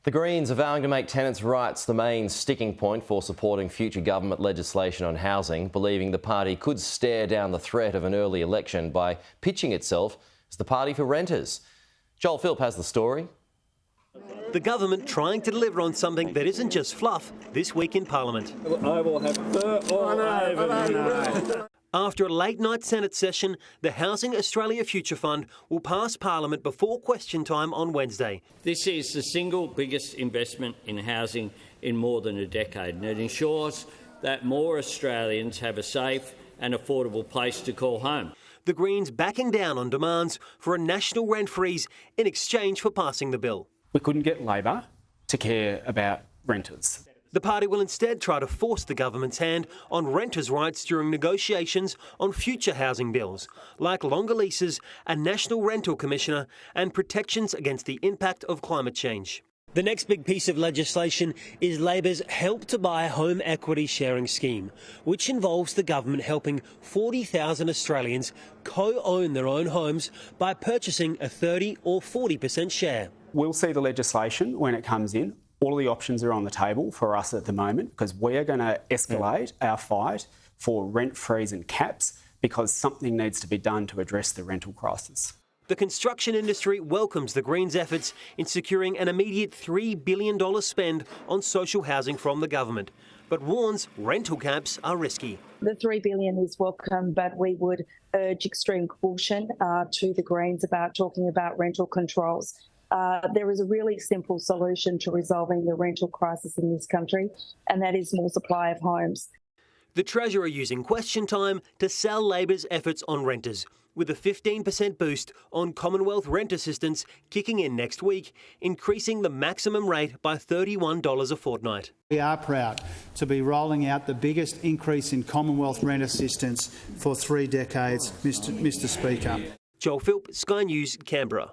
The Greens are vowing to make tenants' rights the main sticking point for supporting future government legislation on housing, believing the party could stare down the threat of an early election by pitching itself as the party for renters. Joel Philp has the story. The government trying to deliver on something that isn't just fluff this week in Parliament. I will have fur all over me. After a late-night Senate session, the Housing Australia Future Fund will pass Parliament before question time on Wednesday. This is the single biggest investment in housing in more than a decade, and it ensures that more Australians have a safe and affordable place to call home. The Greens backing down on demands for a national rent freeze in exchange for passing the bill. We couldn't get Labor to care about renters. The party will instead try to force the government's hand on renters' rights during negotiations on future housing bills, like longer leases, a national rental commissioner and protections against the impact of climate change. The next big piece of legislation is Labor's Help to Buy Home Equity Sharing Scheme, which involves the government helping 40,000 Australians co-own their own homes by purchasing a 30 or 40% share. We'll see the legislation when it comes in. All of the options are on the table for us at the moment because we are going to escalate our fight for rent freeze and caps because something needs to be done to address the rental crisis. The construction industry welcomes the Greens' efforts in securing an immediate $3 billion spend on social housing from the government, but warns rental caps are risky. The $3 billion is welcome, but we would urge extreme caution to the Greens about talking about rental controls. There is a really simple solution to resolving the rental crisis in this country, and that is more supply of homes. The Treasurer using question time to sell Labor's efforts on renters, with a 15% boost on Commonwealth rent assistance kicking in next week, increasing the maximum rate by $31 a fortnight. We are proud to be rolling out the biggest increase in Commonwealth rent assistance for 3 decades, Mr. Speaker. Joel Philp, Sky News, Canberra.